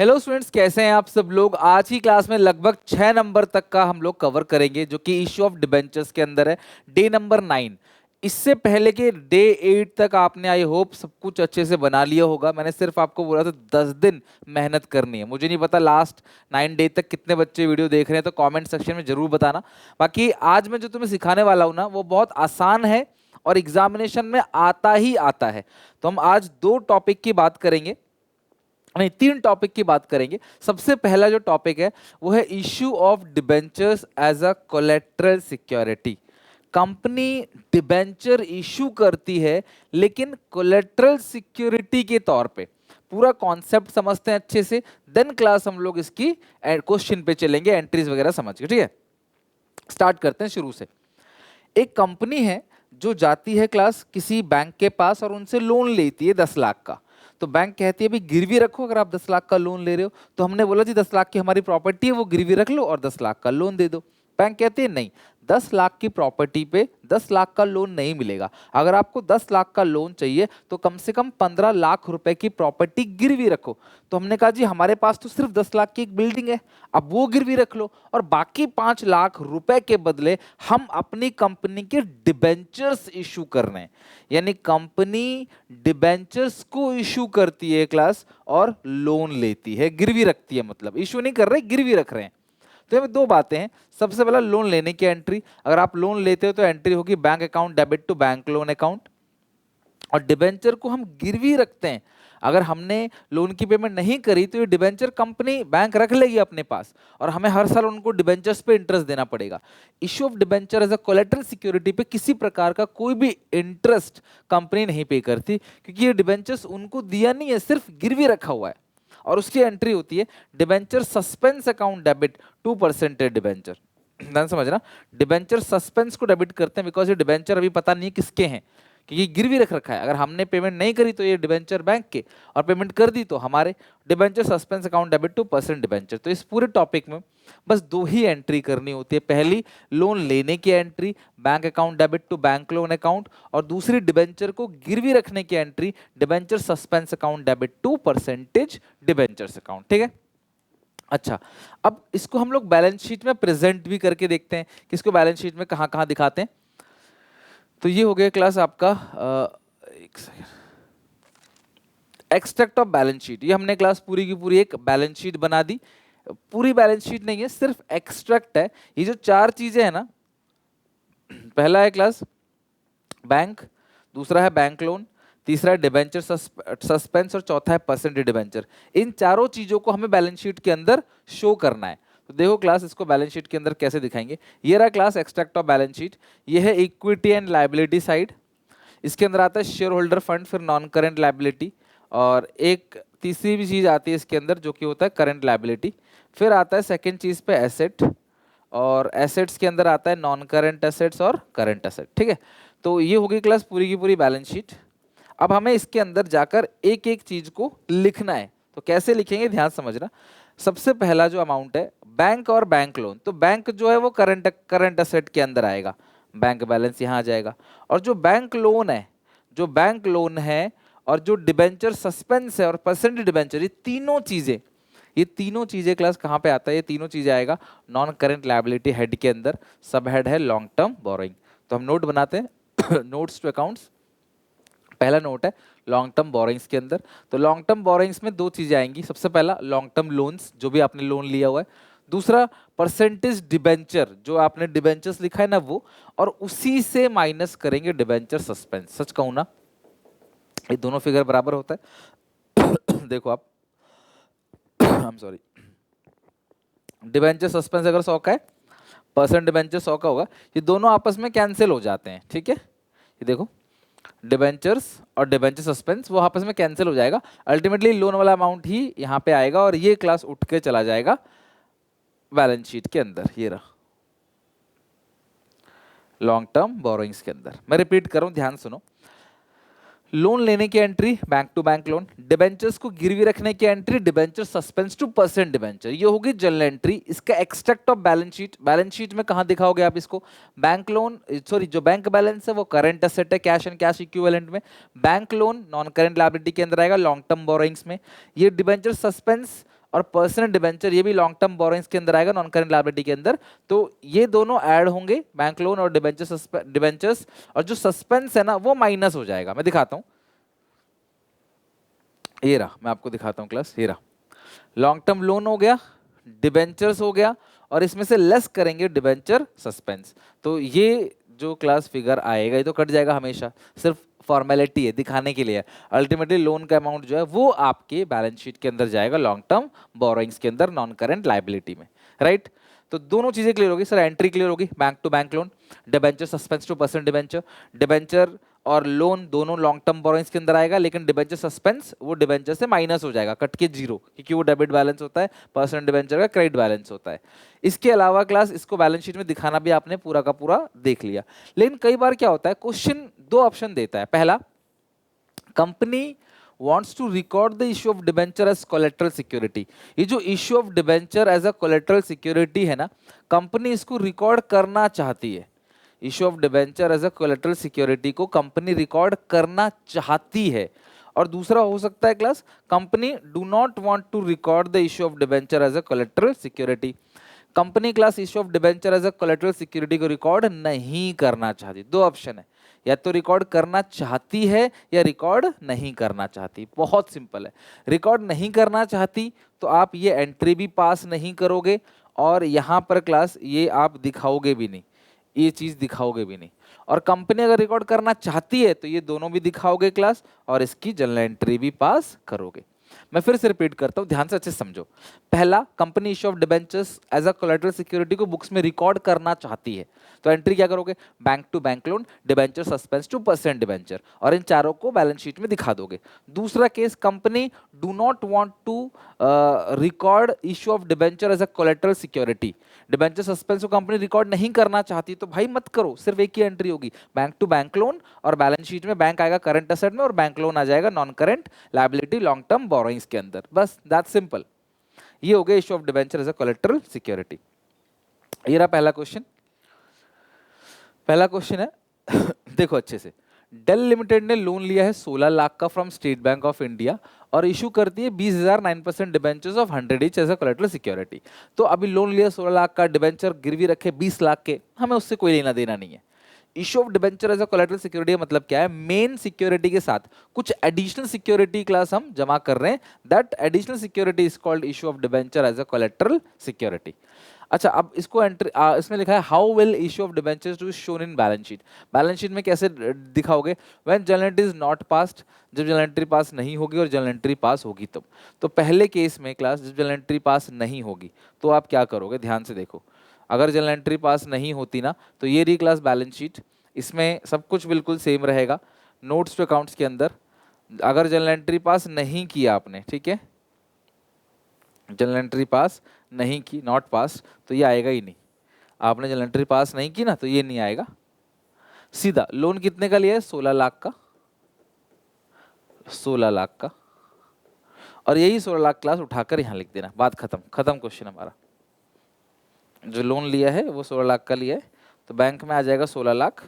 Hello students, कैसे हैं आप सब लोग। आज की क्लास में लगभग 6 नंबर तक का हम लोग कवर करेंगे जो कि इश्यू ऑफ डिबेंचर्स के अंदर है। Day number 9। इससे पहले के डे 8 तक आपने आई होप सब कुछ अच्छे से बना लिया होगा। मैंने सिर्फ आपको बोला था 10 दिन मेहनत करनी है। मुझे नहीं पता लास्ट 9 डे तक कितने बच्चे वीडियो देख रहे हैं, तो कमेंट सेक्शन में जरूर बताना। बाकी आज मैं जो तुम्हें सिखाने वाला हूँ ना, वो बहुत आसान है और एग्जामिनेशन में आता ही आता है। तो हम आज 2 टॉपिक की बात करेंगे, नहीं 3 टॉपिक की बात करेंगे। सबसे पहला जो टॉपिक है वो है issue of debentures as a collateral security. Company debenture issue करती है लेकिन कोलेट्रल सिक्योरिटी के तौर पे। पूरा कॉन्सेप्ट समझते हैं अच्छे से, देन क्लास हम लोग इसकी क्वेश्चन पे चलेंगे, एंट्रीज वगैरह समझ के। ठीक है, स्टार्ट करते हैं शुरू से। एक कंपनी है जो जाती है क्लास किसी बैंक के पास और उनसे लोन लेती है 10 लाख का। तो बैंक कहती है भाई गिरवी रखो, अगर आप 10 लाख का लोन ले रहे हो। तो हमने बोला जी 10 लाख की हमारी प्रॉपर्टी है, वो गिरवी रख लो और 10 लाख का लोन दे दो। बैंक कहती है नहीं, 10 लाख की प्रॉपर्टी पे 10 लाख का लोन नहीं मिलेगा। अगर आपको 10 लाख का लोन चाहिए तो कम से कम 15 लाख रुपए की प्रॉपर्टी गिरवी रखो। तो हमने कहा जी हमारे पास तो सिर्फ 10 लाख की एक बिल्डिंग है, अब वो गिरवी रख लो और बाकी 5 लाख रुपए के बदले हम अपनी कंपनी के डिबेंचर्स इशू कर रहे हैं। यानी कंपनी डिबेंचर्स को इशू करती है क्लास और लोन लेती है, गिरवी रखती है, मतलब इशू नहीं कर रहे, गिरवी रख रहे हैं। तो ये 2 बातें हैं। सबसे पहला लोन लेने की एंट्री, अगर आप लोन लेते हो तो एंट्री होगी bank account debit to bank loan account. और डिबेंचर को हम गिरवी रखते हैं, अगर हमने लोन की पेमेंट नहीं करी तो ये डिबेंचर कंपनी बैंक रख लेगी अपने पास और हमें हर साल उनको डिबेंचर्स पे इंटरेस्ट देना पड़ेगा। Issue of debenture as a collateral security पे किसी प्रकार का कोई भी इंटरेस्ट कंपनी नहीं पे करती, क्योंकि ये डिबेंचर्स उनको दिया नहीं है, सिर्फ गिरवी रखा हुआ है। और उसकी एंट्री होती है debenture suspense account debit 2% debenture. ध्यान समझना, डिबेंचर सस्पेंस को डेबिट करते हैं बिकॉज ये डिबेंचर अभी पता नहीं किसके हैं, क्योंकि गिरवी रख रखा है। अगर हमने पेमेंट नहीं करी तो ये डिबेंचर बैंक के, और पेमेंट कर दी तो हमारे। Debenture suspense account debit 2% debenture. तो इस पूरे टॉपिक में बस 2 ही एंट्री करनी होती है। पहली लोन लेने की entry bank account debit to bank loan account, और दूसरी डिबेंचर को गिरवी रखने की entry debenture suspense account debit to percentage debentures account. ठीक है, अच्छा। अब इसको हम लोग बैलेंस शीट में प्रेजेंट भी करके देखते हैं कि इसको बैलेंस शीट में कहां कहां दिखाते हैं। तो ये हो गया क्लास आपका एक second, extract of balance sheet. ये हमने क्लास पूरी की पूरी एक बैलेंस शीट बना दी। पूरी बैलेंस शीट नहीं है, सिर्फ एक्सट्रैक्ट है। ये जो 4 चीजें हैं ना, पहला है क्लास बैंक, दूसरा है बैंक लोन, तीसरा है डिबेंचर सस्पेंस और चौथा है परसेंटेज डिबेंचर। इन चारों चीजों को हमें बैलेंस शीट के अंदर शो करना है। तो देखो क्लास इसको बैलेंस शीट के अंदर कैसे दिखाएंगे। ये रहा class extract of balance sheet. ये है इक्विटी एंड लायबिलिटी साइड, इसके अंदर आता है शेयर होल्डर फंड, फिर नॉन करेंट लायबिलिटी, और एक तीसरी भी चीज आती है इसके अंदर जो कि होता है करंट लायबिलिटी। फिर आता है सेकंड चीज पे एसेट, और एसेट्स के अंदर आता है नॉन करंट एसेट्स और करंट एसेट। ठीक है, तो ये होगी क्लास पूरी की पूरी बैलेंस शीट। अब हमें इसके अंदर जाकर एक एक चीज को लिखना है। तो कैसे लिखेंगे ध्यान समझना। सबसे पहला जो अमाउंट है बैंक और बैंक लोन, तो बैंक जो है वो करंट एसेट के अंदर आएगा, बैंक बैलेंस यहाँ आ जाएगा। और जो बैंक लोन है, जो बैंक लोन है और जो डिबेंचर सस्पेंस है और परसेंटेज डिबेंचर, ये तीनों चीजें क्लास कहाँ पे आता है, ये तीनों चीजें आएगा नॉन करेंट लायबिलिटी हेड के अंदर। सब हेड है लॉन्ग टर्म बोरोइंग। तो हम नोट बनाते हैं नोट्स टू अकाउंट्स। पहला नोट है लॉन्ग टर्म बोरोइंग्स के अंदर। तो लॉन्ग टर्म बोरोइंग्स में 2 चीजें आएंगी। सबसे पहला लॉन्ग टर्म लोन्स, जो भी आपने लोन लिया हुआ है। दूसरा परसेंटेज डिबेंचर, जो आपने डिबेंचर्स लिखा है ना वो, और उसी से माइनस करेंगे डिबेंचर सस्पेंस। सच कहूं ना, ये दोनों फिगर बराबर होता है देखो आप I am sorry, debenture suspense अगर 100 का है, परसेंट डिबेंचर 100 का होगा, ये दोनों आपस में कैंसिल हो जाते हैं। ठीक है, ये देखो डिबेंचर्स और डिबेंचर सस्पेंस वो आपस में कैंसिल हो जाएगा। अल्टीमेटली लोन वाला अमाउंट ही यहाँ पे आएगा और ये क्लास उठ के चला जाएगा बैलेंस शीट के अंदर। ये रहा लॉन्ग टर्म बोरोइंग्स के अंदर। मैं रिपीट कर रहा हूं, ध्यान सुनो। लोन लेने की entry bank to bank loan, debentures को गिरवी रखने की entry debenture suspense to percent debenture, ये होगी जनरल एंट्री। इसका extract of balance sheet, balance sheet में कहां दिखाओगे आप इसको, बैंक लोन सॉरी जो बैंक बैलेंस है वो करंट एसेट है कैश एंड कैश इक्विवेलेंट में, bank loan non current liability के अंदर आएगा लॉन्ग टर्म बोरोइंग्स में, ये डिबेंचर सस्पेंस और पर्सनल डिबेंचर ये भी लॉन्ग टर्म बोरोइंग्स के अंदर आएगा, नॉन करेंट लायबिलिटी के अंदर। तो ये दोनों ऐड होंगे, बैंक लोन और डिबेंचर्स, और जो सस्पेंस है ना वो माइनस हो जाएगा। मैं दिखाता हूं, ये रहा, मैं आपको दिखाता हूं क्लास, ये रहा, लॉन्ग टर्म लोन हो गया, डिबेंचर्स हो गया, और इसमें से लेस करेंगे डिबेंचर सस्पेंस, तो ये जो क्लास फिगर आएगा ये तो कट जाएगा हमेशा, सिर्फ फॉर्मेलिटी है, दिखाने के लिए। अल्टीमेटली लोन का अमाउंट जो है वो आपके बैलेंस शीट के अंदर जाएगा, लॉन्ग टर्म बोरोइंग्स के अंदर, नॉन करेंट लायबिलिटी में, राइट। तो दोनों चीजें क्लियर होगी सर, एंट्री क्लियर होगी, bank to bank loan, debenture suspense to person debenture, debenture और लोन दोनों लॉन्ग टर्म बोरोइंग्स के अंदर आएगा, लेकिन डिबेंचर सस्पेंस वो डिबेंचर से माइनस हो जाएगा, कट के जीरो, क्योंकि वो डेबिट बैलेंस होता है, पर्सनल डिबेंचर का क्रेडिट बैलेंस होता है। इसके अलावा क्लास इसको बैलेंस शीट में दिखाना भी आपने पूरा का पूरा देख लिया। लेकिन कई बार क्या होता है, क्वेश्चन दो ऑप्शन देता है। पहला, company wants to record the issue of debenture as collateral security। ये जो issue of debenture as a collateral security है ना, कंपनी इसको रिकॉर्ड करना चाहती है। Issue of debenture as a collateral security को कंपनी रिकॉर्ड करना चाहती है। और दूसरा हो सकता है class, company do not want to record the issue of debenture as a collateral security. Company class issue of debenture as a collateral security को रिकॉर्ड नहीं करना चाहती। दो ऑप्शन है, या तो रिकॉर्ड करना चाहती है या रिकॉर्ड नहीं करना चाहती। बहुत सिंपल है, रिकॉर्ड नहीं करना चाहती तो आप ये एंट्री भी पास नहीं करोगे, और यहाँ पर क्लास ये आप दिखाओगे भी नहीं, ये चीज दिखाओगे भी नहीं। और कंपनी अगर रिकॉर्ड करना चाहती है तो ये दोनों भी दिखाओगे क्लास, और इसकी जनरल एंट्री भी पास करोगे। मैं फिर से रिपीट करता हूं, ध्यान से अच्छे समझो। पहला, company issue of debentures as a collateral security को बुक्स में रिकॉर्ड करना चाहती है, तो एंट्री क्या करोगे, bank to bank loan, debenture suspense to person debenture, और इन चारों को बैलेंस शीट में दिखा दोगे। दूसरा case, company do not want to record issue of debenture as a collateral security, debenture suspense को कंपनी रिकॉर्ड नहीं करना चाहती, तो भाई मत करो, सिर्फ एक ही एंट्री होगी, बैंक टू बैंक लोन, और बैलेंस शीट में बैंक आएगा करंट असेट में और बैंक लोन आ जाएगा non current liability long term borrowings के अंदर। बस दैट सिंपल। ये हो गया issue of debenture as a collateral security. ये रहा पहला क्वेश्चन। पहला क्वेश्चन है देखो अच्छे से, डेल लिमिटेड ने लोन लिया है 16 लाख का from State Bank of India और इशू करती है 20,000 9% debentures of 100 each as a collateral security. तो अभी लोन लिया 16 लाख का, डिबेंचर गिरवी रखे 20 लाख के, हमें उससे कोई लेना देना नहीं है। Issue of debenture as a collateral security का मतलब क्या है, मेन सिक्योरिटी के साथ कुछ एडिशनल सिक्योरिटी क्लास हम जमा कर रहे हैं, that additional security is called issue of debenture as a collateral security. अच्छा, अब इसको एंट्री इसमें लिखा है how will issue of debentures to shown in balance sheet. Balance sheet में कैसे दिखाओगे, when journal entry is not passed, जब जर्नल एंट्री पास नहीं होगी और जर्नल एंट्री पास होगी तब। तो पहले केस में क्लास जब जर्नल एंट्री पास नहीं होगी तो आप क्या करोगे, ध्यान से देखो। अगर जर्नल एंट्री पास नहीं होती ना तो ये रही क्लास बैलेंस शीट, इसमें सब कुछ बिल्कुल सेम रहेगा। नोट्स टू अकाउंट्स के अंदर अगर जर्नल एंट्री पास नहीं किया आपने, ठीक है, जर्नल एंट्री पास नहीं की, नॉट पास, तो ये आएगा ही नहीं। आपने जर्नल एंट्री पास नहीं की ना तो ये नहीं आएगा। सीधा लोन कितने का लिया है, 16 लाख का, 16 लाख का, और यही 16 लाख क्लास उठाकर यहां लिख देना, बात खत्म, खत्म क्वेश्चन हमारा। जो लोन लिया है वो 16 लाख का लिया है, तो बैंक में आ जाएगा 16 लाख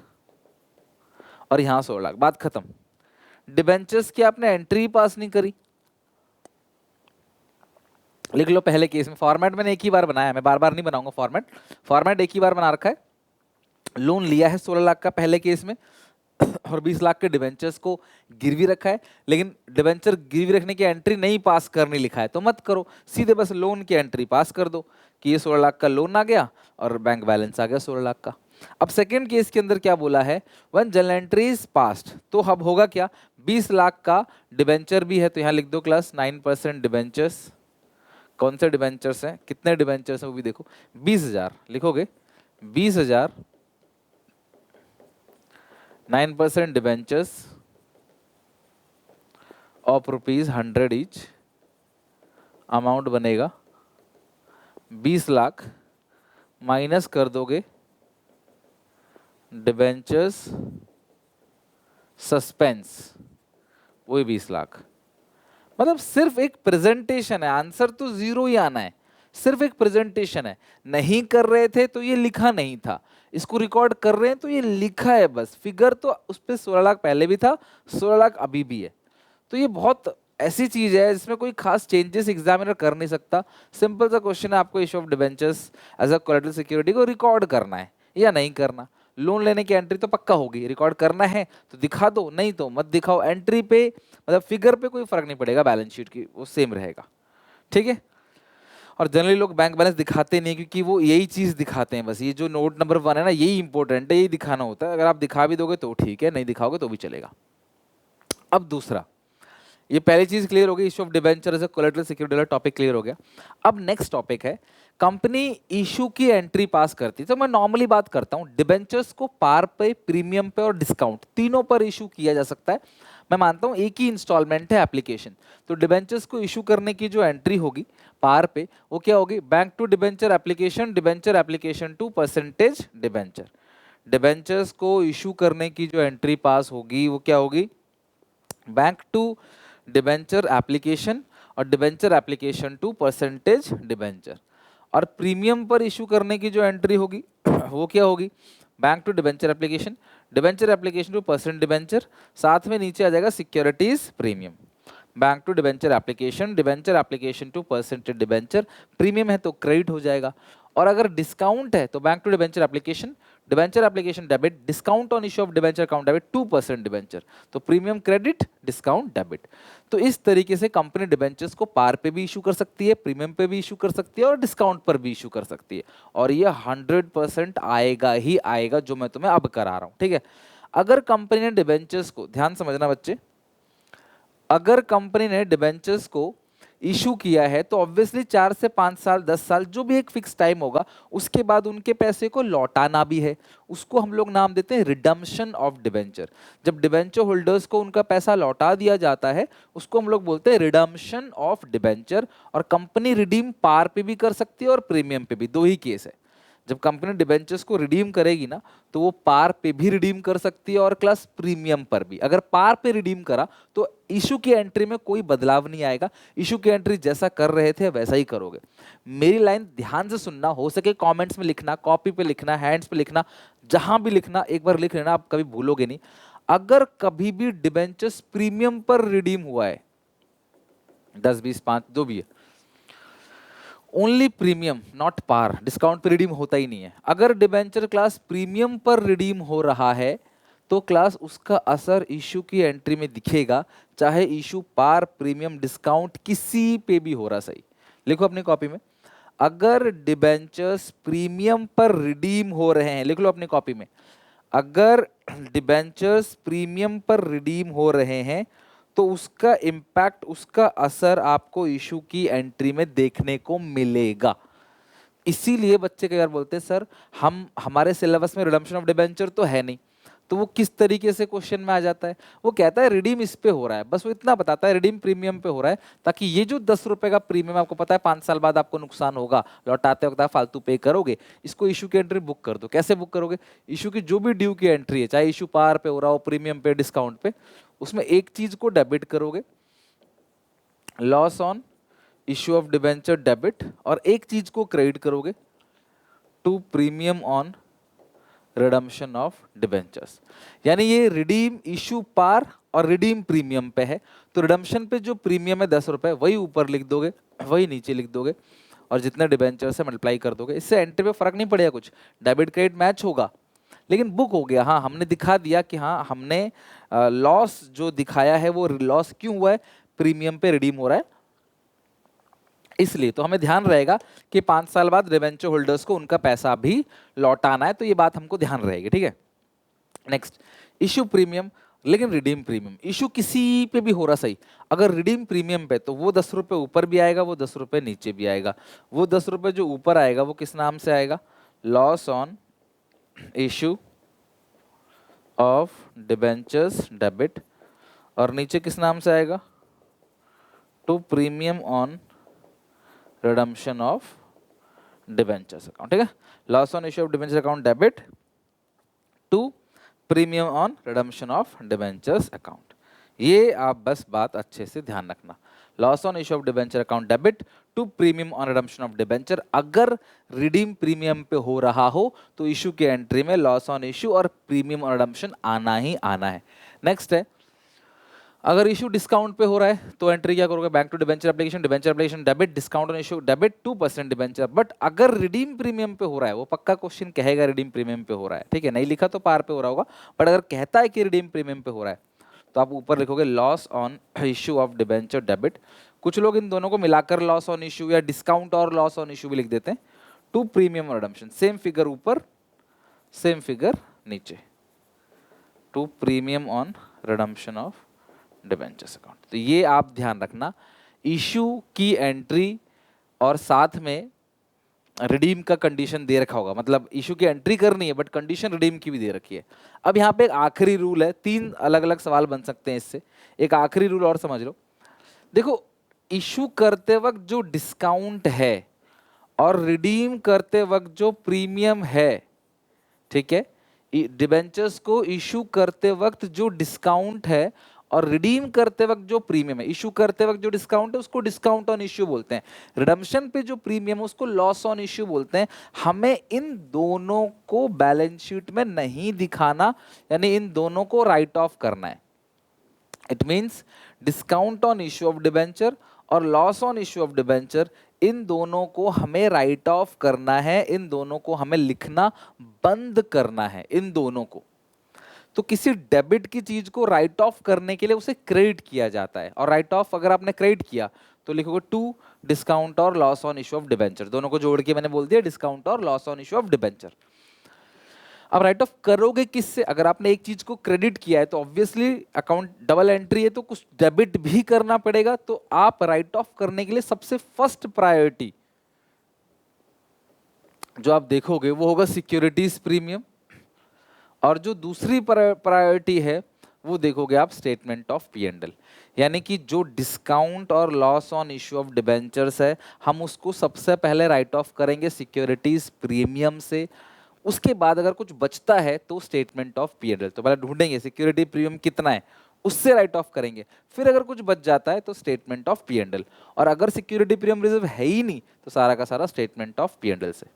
और यहां 16 लाख, बात खत्म। डिबेंचर्स की आपने एंट्री पास नहीं करी, लिख लो पहले केस में। फॉर्मेट मैंने एक ही बार बनाया है, मैं बार बार नहीं बनाऊंगा फॉर्मेट, फॉर्मेट एक ही बार बना रखा है। लोन लिया है 16 लाख का पहले केस में और 20 लाख के डिबेंचर्स को गिरवी रखा है, लेकिन डिबेंचर गिरवी रखने की एंट्री नहीं पास करनी लिखा है, तो मत करो, सीधे बस लोन की एंट्री पास कर दो कि ये 16 लाख का लोन आ गया और बैंक बैलेंस आ गया 16 लाख का। अब सेकेंड केस के अंदर क्या बोला है, one journal entry is passed, तो अब होगा क्या, 20 लाख का डिबेंचर भी है, तो यहाँ लिख दो क्लास 9% डिबेंचर्स। कौन से डिबेंचर्स हैं, कितने डिबेंचर्स हैं वो भी देखो, 20,000 लिखोगे, 20,000 9% डिबेंचर्स ऑफ ₹100 ईच, अमाउंट बनेगा 20 लाख, माइनस कर दोगे डिबेंचर्स सस्पेंस, वही 20 लाख। मतलब सिर्फ एक प्रेजेंटेशन है, आंसर तो जीरो ही आना है, सिर्फ एक प्रेजेंटेशन है। नहीं कर रहे थे तो ये लिखा नहीं था, इसको रिकॉर्ड कर रहे हैं तो ये लिखा है बस। फिगर तो उस पे 16 लाख पहले भी था, 16 लाख अभी भी है, तो ये बहुत ऐसी चीज है जिसमें कोई खास चेंजेस एग्जामिनर कर नहीं सकता। सिंपल सा क्वेश्चन है, आपको issue of debentures as a collateral security को रिकॉर्ड करना है या नहीं करना। लोन लेने की एंट्री तो पक्का होगी, रिकॉर्ड करना है तो दिखा दो, नहीं तो मत दिखाओ। एंट्री पे मतलब फिगर पे कोई फर्क नहीं पड़ेगा, बैलेंस शीट की वो सेम रहेगा, ठीक है। और जनरली लोग बैंक बैलेंस दिखाते नहीं, क्योंकि वो यही चीज दिखाते हैं बस, ये जो नोट नंबर 1 है ना, यही इंपॉर्टेंट है, यही दिखाना होता है। अगर आप दिखा भी दोगे तो ठीक है, नहीं दिखाओगे तो भी चलेगा। अब दूसरा, ये पहली चीज क्लियर हो गई, issue of debenture as a collateral security वाला टॉपिक क्लियर हो गया। अब नेक्स्ट टॉपिक है, कंपनी इशू की एंट्री पास करती है। तो मैं नॉर्मली बात करता हूं, डिबेंचर्स को पार पे, प्रीमियम पे और डिस्काउंट तीनों पर इशू किया जा सकता है। मैं मानता हूं एक ही इंस्टॉलमेंट है एप्लीकेशन। तो डिबेंचर्स को इशू करने की जो एंट्री होगी पार पे, वो क्या होगी, bank to debenture application to percentage debenture. Debentures को इशू करने की जो एंट्री पास होगी वो क्या होगी, बैंक टू डिबेंचर एप्लीकेशन और debenture application to percentage debenture. और प्रीमियम पर इशू करने की जो एंट्री होगी वो क्या होगी, bank to debenture application to percent debenture, साथ में नीचे आ जाएगा securities premium. Bank to debenture application to percentage debenture, premium है तो क्रेडिट हो जाएगा। और अगर डिस्काउंट है तो bank to debenture application debit, discount on issue of debenture account debit to percent debenture, तो प्रीमियम क्रेडिट, डिस्काउंट डेबिट। तो इस तरीके से कंपनी डिबेंचर्स को पार पे भी इशू कर सकती है, प्रीमियम पे भी इशू कर सकती है और डिस्काउंट पर भी इशू कर सकती है। और ये 100% आएगा ही आएगा, जो मैं तुम्हें अब करा रहा हूं, ठीक है। अगर कंपनी ने डिबेंचर्स को, ध्यान समझना बच्चे, अगर कंपनी ने डिबेंचर्स को इशू किया है तो ऑब्वियसली 4 से 5 साल, 10 साल, जो भी एक फिक्स टाइम होगा, उसके बाद उनके पैसे को लौटाना भी है। उसको हम लोग नाम देते हैं रिडम्पशन ऑफ डिबेंचर। जब डिबेंचर होल्डर्स को उनका पैसा लौटा दिया जाता है, उसको हम लोग बोलते हैं रिडम्पशन ऑफ डिबेंचर। और कंपनी रिडीम पार पे भी कर सकती है और प्रीमियम पे भी, दो ही केस है। जब कंपनी डिबेंचर्स को रिडीम करेगी ना, तो वो पार पे भी रिडीम कर सकती है और प्लस प्रीमियम पर भी। अगर पार पे रिडीम करा तो इशू की एंट्री में कोई बदलाव नहीं आएगा, इशू की एंट्री जैसा कर रहे थे वैसा ही करोगे। मेरी लाइन ध्यान से सुनना, हो सके कमेंट्स में लिखना, कॉपी पे लिखना, हैंड्स पे लिखना, जहां भी लिखना एक बार लिख लेना, आप कभी भूलोगे नहीं। अगर कभी भी डिबेंचर्स प्रीमियम पर रिडीम हुआ है, 10, 20, 5 जो भी है, only premium not par, discount पर रिडीम होता ही नहीं है। अगर डिबेंचर क्लास प्रीमियम पर रिडीम हो रहा है तो क्लास उसका असर इशू की एंट्री में दिखेगा, चाहे इशू पार, प्रीमियम, डिस्काउंट किसी पे भी हो रहा। सही लिखो अपनी कॉपी में, अगर डिबेंचर्स प्रीमियम पर रिडीम हो रहे हैं, लिख लो अपनी कॉपी में, अगर डिबेंचर्स प्रीमियम पर रिडीम हो रहे हैं तो उसका इम्पैक्ट, उसका असर आपको इशू की एंट्री में देखने को मिलेगा। इसीलिए बच्चे कई बार बोलते हैं सर हम, हमारे सिलेबस में रिडम्पशन ऑफ डिबेंचर तो है नहीं। तो वो किस तरीके से क्वेश्चन में आ जाता है, वो कहता है रिडीम इस पे हो रहा है, बस वो इतना बताता है रिडीम प्रीमियम पे हो रहा है, ताकि ये जो 10 रुपए का प्रीमियम आपको पता है 5 साल बाद आपको नुकसान होगा, लौटाते वक्त आप फालतू पे करोगे, इसको इशू की एंट्री बुक कर दो। कैसे बुक करोगे, इशू की जो भी ड्यू की एंट्री है, चाहे इशू पार पे हो रहा हो, प्रीमियम पे, डिस्काउंट पे, उसमें एक चीज को डेबिट करोगे, loss on issue of debenture debit, और एक चीज को क्रेडिट करोगे, to premium on redemption of debentures. यानी ये रिडीम इशू पार और रिडीम प्रीमियम पे है, तो रिडम्पशन पे जो प्रीमियम है 10 रुपए, वही ऊपर लिख दोगे, वही नीचे लिख दोगे, और जितने डिबेंचर्स है मल्टीप्लाई कर दोगे। इससे एंट्री पे फर्क नहीं पड़ेगा कुछ, डेबिट क्रेडिट मैच होगा, लेकिन बुक हो गया। हाँ, हमने दिखा दिया कि हाँ हमने लॉस जो दिखाया है वो लॉस क्यों हुआ है, प्रीमियम पे रिडीम हो रहा है इसलिए। तो हमें ध्यान रहेगा कि 5 साल बाद डिबेंचर होल्डर्स को उनका पैसा भी लौटाना है, तो ये बात हमको ध्यान रहेगी, ठीक है। नेक्स्ट, इशू प्रीमियम लेकिन रिडीम प्रीमियम, इशू किसी पे भी हो रहा सही, अगर रिडीम प्रीमियम पे तो वो 10 रुपए ऊपर भी आएगा, वो 10 रुपए नीचे भी आएगा। वो 10 रुपए जो ऊपर आएगा वो किस नाम से आएगा, loss on issue of debentures debit, और नीचे किस नाम से आएगा, to premium on redemption of debentures account, ठीक है। Loss on issue of debenture account debit to premium on redemption of debentures account. ये आप बस बात अच्छे से ध्यान रखना, loss on issue of debenture account debit to premium on redemption of debenture. अगर रिडीम प्रीमियम पे हो रहा हो तो इशू की एंट्री में लॉस ऑन इशू और प्रीमियम ऑन रिडम्पशन आना ही आना है। नेक्स्ट है, अगर इशू डिस्काउंट पे हो रहा है तो एंट्री क्या करोगे, bank to debenture application debit discount on issue debit 2% debenture. But अगर रिडीम प्रीमियम पे हो रहा है, वो पक्का क्वेश्चन कहेगा रिडीम प्रीमियम पे हो रहा है, ठीक है, नहीं लिखा तो पार पे हो रहा होगा, बट अगर कहता है कि रिडीम प्रीमियम पे हो रहा है तो आप ऊपर लिखोगे loss on issue of debenture debit. कुछ लोग इन दोनों को मिलाकर लॉस ऑन इशू या डिस्काउंट और लॉस ऑन इशू भी लिख देते हैं। टू प्रीमियम और रिडम्पशन, सेम फिगर ऊपर सेम फिगर नीचे, to premium on redemption of debentures account. तो ये आप ध्यान रखना, इशू की एंट्री और साथ में रिडीम का कंडीशन दे रखा होगा, मतलब इशू की एंट्री करनी है बट कंडीशन रिडीम की भी दे रखी है। अब यहाँ पे एक आखिरी रूल है, 3 अलग अलग सवाल बन सकते हैं इससे, एक आखिरी रूल और समझ लो। देखो, इशू करते वक्त जो डिस्काउंट है और रिडीम करते वक्त जो प्रीमियम है, ठीक है, डिबेंचर्स को इशू करते वक्त जो डिस्काउंट है और रिडीम करते वक्त जो प्रीमियम है, इशू करते वक्त जो डिस्काउंट है उसको डिस्काउंट ऑन इशू बोलते हैं, रिडम्पशन पे जो प्रीमियम है उसको लॉस ऑन इशू बोलते हैं। हमें इन दोनों को बैलेंस शीट में नहीं दिखाना, यानी इन दोनों को राइट ऑफ करना है। It means discount on issue of debenture और loss on issue of debenture, इन दोनों को हमें राइट ऑफ करना है, इन दोनों को हमें लिखना बंद करना है, इन दोनों को। तो किसी डेबिट की चीज को राइट ऑफ करने के लिए उसे क्रेडिट किया जाता है, और राइट ऑफ अगर आपने क्रेडिट किया तो लिखोगे टू डिस्काउंट और loss on issue of debenture, दोनों को जोड़ के मैंने बोल दिया डिस्काउंट और loss on issue of debenture. अब राइट ऑफ करोगे किससे, अगर आपने एक चीज को क्रेडिट किया है तो ऑब्वियसली अकाउंट डबल एंट्री है तो कुछ डेबिट भी करना पड़ेगा, तो आप राइट ऑफ करने के लिए सबसे फर्स्ट प्रायोरिटी जो आप देखोगे वो होगा सिक्योरिटीज प्रीमियम, और जो दूसरी प्रायोरिटी है वो देखोगे आप statement of P and L. यानी कि जो डिस्काउंट और loss on issue of debentures है हम उसको सबसे पहले राइट ऑफ करेंगे सिक्योरिटीज प्रीमियम से, उसके बाद अगर कुछ बचता है तो statement of P and L. तो पहले ढूंढेंगे सिक्योरिटी प्रीमियम कितना है, उससे राइट ऑफ करेंगे, फिर अगर कुछ बच जाता है तो statement of P and L, और अगर सिक्योरिटी प्रीमियम रिजर्व है ही नहीं तो सारा का सारा statement of P and L से,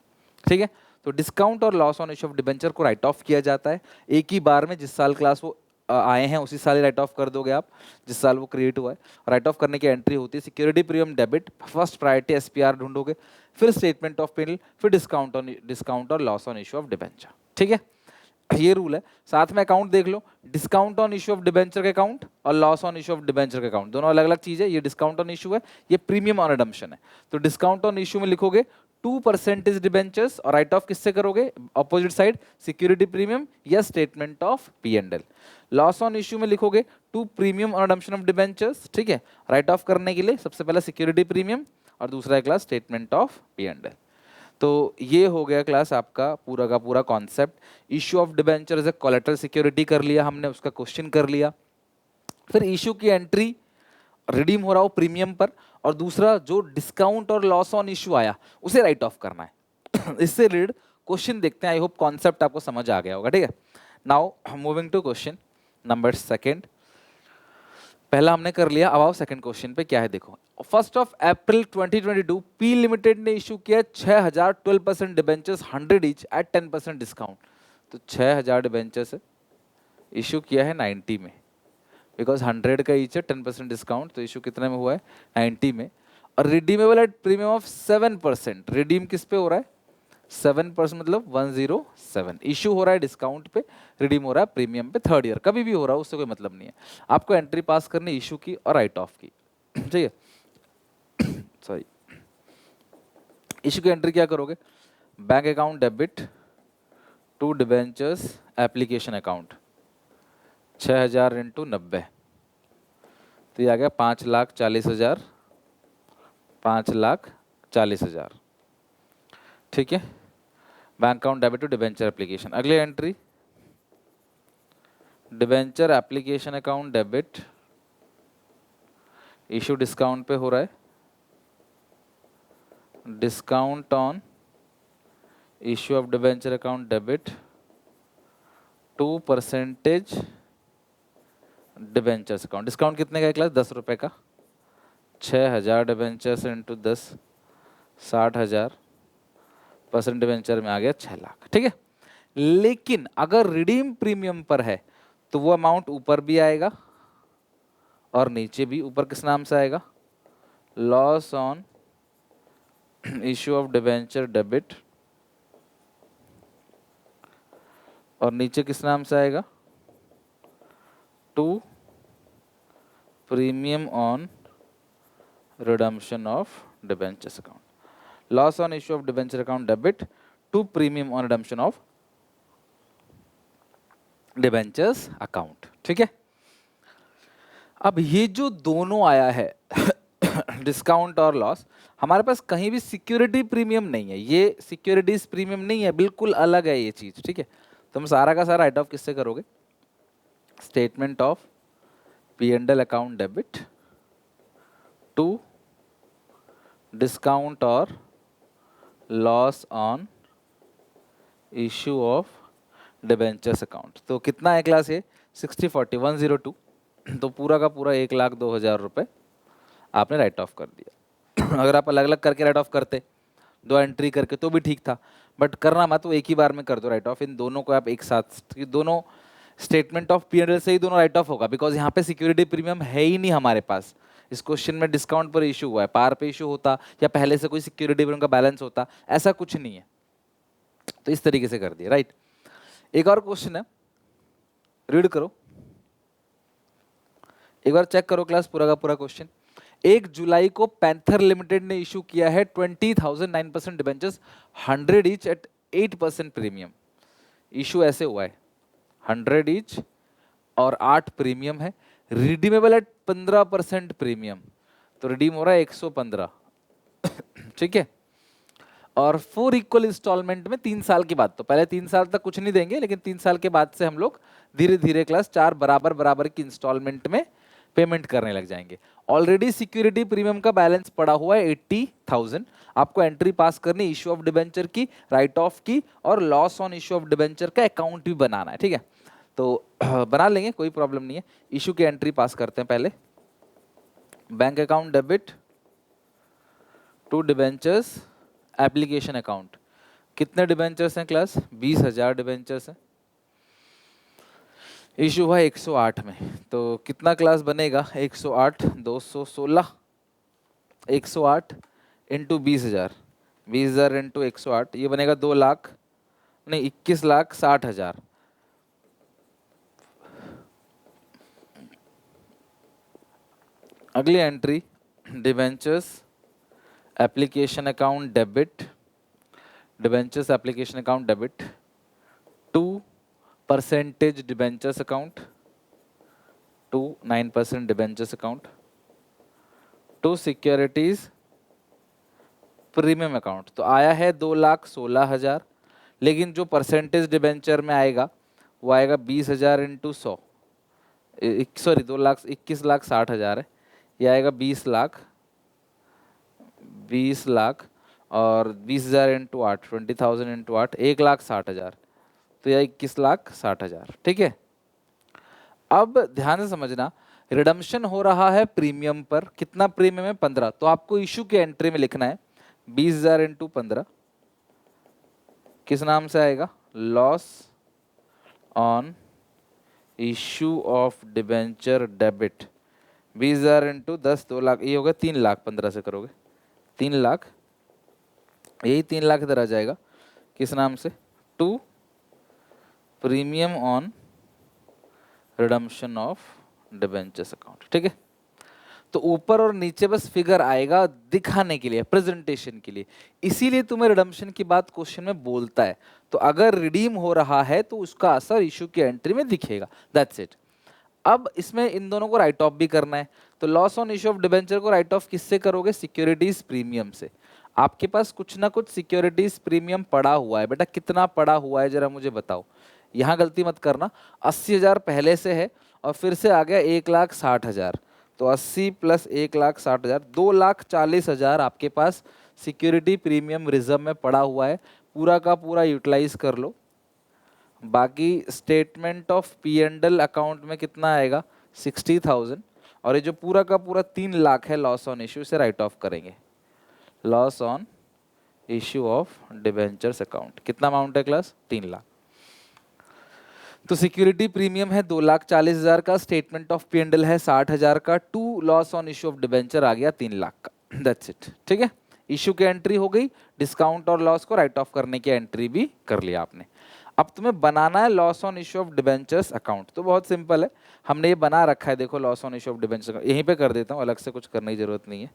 ठीक है। तो डिस्काउंट और loss on issue of debenture को राइट ऑफ किया जाता है एक ही बार में, जिस साल क्लास वो आए हैं उसी साल ही राइट ऑफ कर दोगे आप, जिस साल वो क्रिएट हुआ है। राइट ऑफ करने की एंट्री होती है security premium debit, first priority SPR ढूंढोगे, फिर स्टेटमेंट ऑफ पेनल, फिर डिस्काउंट और loss on issue of debenture, ठीक है। ये रूल है। साथ में अकाउंट देख लो, discount on issue of debenture के अकाउंट और loss on issue of debenture के अकाउंट, दोनों अलग अलग चीज है। ये डिस्काउंट ऑन इश्यू है, ये प्रीमियम ऑन रिडम्पशन है। तो डिस्काउंट ऑन इश्यू में लिखोगे 2% डिबेंचर्स, और राइट ऑफ किससे करोगे, ऑपोजिट साइड सिक्योरिटी प्रीमियम या statement of P and L. Loss on issue में लिखोगे 2 premium on redemption of debentures, ठीक है। राइट ऑफ करने के लिए सबसे पहला सिक्योरिटी प्रीमियम और दूसरा class statement of P and L. तो ये हो गया क्लास आपका पूरा का पूरा concept. Issue of debenture as a collateral security कर लिया हमने, उसका क्वेश्चन कर लिया। फिर इश्यू की एंट्री रिडीम हो रहा हो प्रीमियम पर, और दूसरा जो डिस्काउंट और लॉस ऑन इश्यू आया उसे राइट ऑफ करना है। इससे रिलेटेड क्वेश्चन देखते हैं, आई होप कॉन्सेप्ट आपको समझ आ गया होगा, ठीक है। Now moving to question number second. पहला हमने कर लिया, अब आओ सेकंड क्वेश्चन पे क्या है देखो। 1 अप्रैल 2022 पी लिमिटेड ने इशू किया 6000 12% डिबेंचर्स 100 ईच एट 10% डिस्काउंट। तो 6000 डिबेंचर्स इशू किया है 90 में, बिकॉज 100 का ईच है 10% डिस्काउंट, तो इशू कितने में हुआ है 90 में। और redeemable at premium of 7%, redeem किस पे हो रहा है 7%, मतलब 107। इशू हो रहा है डिस्काउंट पे, रिडीम हो रहा है प्रीमियम पे, थर्ड ईयर कभी भी हो रहा है उससे कोई मतलब नहीं है। आपको एंट्री पास करनी इशू की और राइट ऑफ की, ठीक है। सॉरी, इशू की एंट्री क्या करोगे, bank account debit to debentures application account 6000 into 90, तो ये आ गया 5,40,000, 5,40,000, ठीक है। Bank account debit to debenture application. अगली entry debenture application account debit, issue discount पे हो रहा है, discount on issue of debenture account debit 2% debentures account. Discount कितने का है क्लास, 10 रुपए का, 6000 डिबेंचर्स इंटू 10, 60,000 % डिबेंचर में आ गया 6 लाख, ठीक है। लेकिन अगर रिडीम प्रीमियम पर है तो वो अमाउंट ऊपर भी आएगा और नीचे भी ऊपर किस नाम से आएगा, loss on issue of debenture debit, और नीचे किस नाम से आएगा, to premium on redemption of debentures account, loss on issue of debenture account debit to premium on redemption of debentures account. ठीक है, अब ये जो दोनों आया है डिस्काउंट और लॉस, हमारे पास कहीं भी सिक्योरिटी प्रीमियम नहीं है, ये सिक्योरिटीज प्रीमियम नहीं है, बिल्कुल अलग है ये चीज। ठीक है, तुम सारा का सारा राइट ऑफ किससे करोगे, statement of P and L account debit to discount और loss on issue of debentures account. तो कितना है क्लास ये, 60/40 102, तो पूरा का पूरा 1,02,000 रुपये आपने राइट ऑफ कर दिया। अगर आप अलग अलग करके राइट ऑफ करते, दो एंट्री करके, तो भी ठीक था, बट करना मत, तो एक ही बार में कर दो राइट ऑफ। इन दोनों को आप एक साथ, दोनों स्टेटमेंट ऑफ पी&एल से ही दोनों राइट ऑफ होगा, बिकॉज यहाँ पे सिक्योरिटी प्रीमियम है ही नहीं हमारे पास। इस क्वेश्चन में डिस्काउंट पर इशू हुआ है, पार पे इशू होता या पहले से कोई सिक्योरिटी प्रीमियम का बैलेंस होता, ऐसा कुछ नहीं है, तो इस तरीके से कर दिया। राइट, एक और क्वेश्चन है, रीड करो एक बार, चेक करो क्लास पूरा का पूरा क्वेश्चन। 1 जुलाई को पैंथर लिमिटेड ने इशू किया है 20,000 9% debentures 100 each eight 8% premium. Issue ऐसे हुआ है 100 ईच और 8 प्रीमियम है, रिडीमेबल एट 15% प्रीमियम, तो रिडीम हो रहा है 115। ठीक है, और 4 इक्वल इंस्टॉलमेंट में 3 साल के बाद, तो पहले 3 साल तक कुछ नहीं देंगे, लेकिन 3 साल के बाद से हम लोग धीरे धीरे क्लास 4 बराबर बराबर की इंस्टॉलमेंट में पेमेंट करने लग जाएंगे। ऑलरेडी सिक्योरिटी प्रीमियम का बैलेंस पड़ा हुआ है 80,000, आपको एंट्री पास करनी इश्यू ऑफ डिबेंचर की, राइट ऑफ की, और loss on issue of debenture का अकाउंट भी बनाना है। ठीक है, तो बना लेंगे, कोई प्रॉब्लम नहीं है। इशू की एंट्री पास करते हैं पहले, bank account debit to debentures application account. कितने डिबेंचर्स हैं क्लास, 20,000 डिबेंचर्स हैं, इशू हुआ 108 में, तो कितना क्लास बनेगा, 108 216, 108 इंटू 20,000, 20,000 इंटू 108, ये बनेगा 2 लाख नहीं 21,60,000। अगली entry, debentures application account debit, debentures application account debit to percentage debentures account to 9% debentures account to securities premium account. तो आया है 2,16,000, लेकिन जो परसेंटेज डिबेंचर में आएगा वो आएगा 20,000 इंटू 100, सॉरी 21,60,000 है, ये आएगा 20 लाख और 20,000 इंटू 8, 20,000 इंटू 8, 1,60,000, तो यह 21,60,000। ठीक है, अब ध्यान से समझना, रिडम्पशन हो रहा है प्रीमियम पर, कितना प्रीमियम है, 15, तो आपको इशू के एंट्री में लिखना है 20,000 इंटू 15, किस नाम से आएगा, loss on issue of debenture debit, 20,000 into 10, 2 lakh, ये होगा 3 लाख, 15 से करोगे 3 लाख, यही 3 लाख इधर आ जाएगा, किस नाम से, to premium on redemption of debentures account. ठीक है, तो ऊपर और नीचे बस फिगर आएगा दिखाने के लिए, प्रेजेंटेशन के लिए, इसीलिए तुम्हें रिडम्पशन की बात क्वेश्चन में बोलता है। तो अगर रिडीम हो रहा है तो उसका असर इशू की एंट्री में दिखेगा, दैट्स इट। अब इसमें इन दोनों को राइट ऑफ भी करना है, तो loss on issue of debenture को राइट ऑफ किससे करोगे, सिक्योरिटीज प्रीमियम से। आपके पास कुछ ना कुछ सिक्योरिटीज प्रीमियम पड़ा हुआ है, बेटा कितना पड़ा हुआ है जरा मुझे बताओ, यहाँ गलती मत करना। 80,000 पहले से है और फिर से आ गया 1,60,000, तो 80 प्लस 1,60,000, 2,40,000 आपके पास सिक्योरिटी प्रीमियम रिजर्व में पड़ा हुआ है, पूरा का पूरा यूटिलाइज कर लो। बाकी स्टेटमेंट ऑफ पी&एल अकाउंट में कितना आएगा, 60,000, और ये जो पूरा का पूरा 3 लाख है लॉस ऑन इश्यू से राइट ऑफ करेंगे, loss on issue of debentures account. कितना अमाउंट है क्लास, 3 लाख। तो सिक्योरिटी प्रीमियम है 2,40,000 का, स्टेटमेंट ऑफ P&L है 60,000 का, to loss on issue of debenture आ गया 3 लाख का। That's it. ठीक है, इश्यू की एंट्री हो गई, डिस्काउंट और लॉस को राइट ऑफ करने की एंट्री भी कर लिया आपने। अब तुम्हें बनाना है loss on issue of debentures account. तो बहुत सिंपल है, हमने ये बना रखा है, देखो loss on issue of debenture यहीं पे कर देता हूँ, अलग से कुछ करने की जरूरत नहीं है,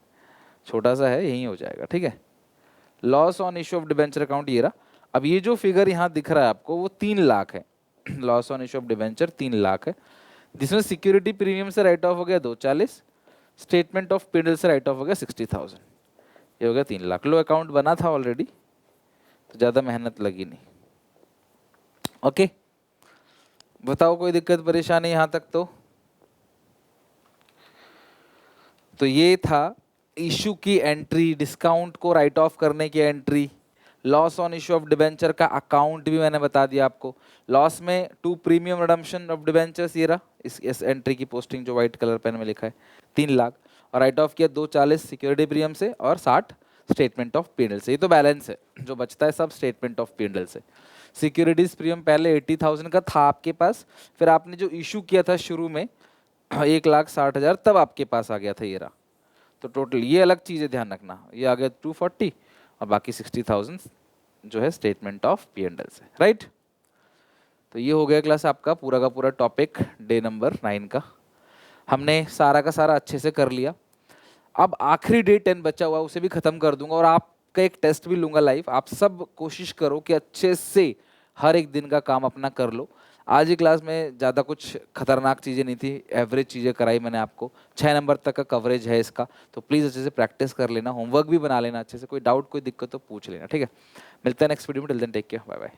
छोटा सा है, यहीं हो जाएगा। ठीक है, loss on issue of debenture account ये रहा। अब ये जो फिगर यहाँ दिख रहा है आपको वो 3 लाख है, loss on issue of debenture 3 lakh है, जिसमें सिक्योरिटी प्रीमियम से राइट ऑफ हो गया 240, स्टेटमेंट ऑफ P&L से राइट ऑफ हो गया 60,000, ये हो गया 3 लाख। लो अकाउंट बना था ऑलरेडी, तो ज़्यादा मेहनत लगी नहीं। ओके, बताओ कोई दिक्कत परेशानी यहाँ तक? तो ये था इशू की एंट्री, डिस्काउंट को राइट ऑफ करने की entry, loss on issue of debenture का अकाउंट भी मैंने बता दिया आपको। लॉस में to premium redemption of debentures, ये रहा इस एंट्री की पोस्टिंग जो व्हाइट कलर पेन में लिखा है 3 लाख, और राइट ऑफ किया 240 सिक्योरिटी प्रीमियम से और 60 स्टेटमेंट ऑफ P&L से। ये तो बैलेंस है, जो बचता है सब स्टेटमेंट ऑफ P&L से। सिक्योरिटीज प्रीमियम पहले 80,000 का था आपके पास, फिर आपने जो इशू किया था शुरू में 1,60,000, तब आपके पास आ गया था ये रहा। तो टोटल ये अलग चीज़ है, ध्यान रखना, ये आ गया 240 और बाकी 60,000 जो है स्टेटमेंट ऑफ P&L से, राइट। तो ये हो गया क्लास आपका पूरा का पूरा टॉपिक डे नंबर 9 का, हमने सारा का सारा अच्छे से कर लिया। अब आखिरी डे 10 बचा हुआ उसे भी खत्म कर दूंगा और आपका एक टेस्ट भी लूंगा लाइव। आप सब कोशिश करो कि अच्छे से हर एक दिन का काम अपना कर लो। आज की क्लास में ज़्यादा कुछ खतरनाक चीज़ें नहीं थी, एवरेज चीज़ें कराई मैंने आपको। 6 नंबर तक का कवरेज है इसका, तो प्लीज़ अच्छे से प्रैक्टिस कर लेना, होमवर्क भी बना लेना अच्छे से। कोई डाउट कोई दिक्कत तो पूछ लेना, ठीक है। मिलता है नेक्स्ट वीडियो में, till then take care, bye bye.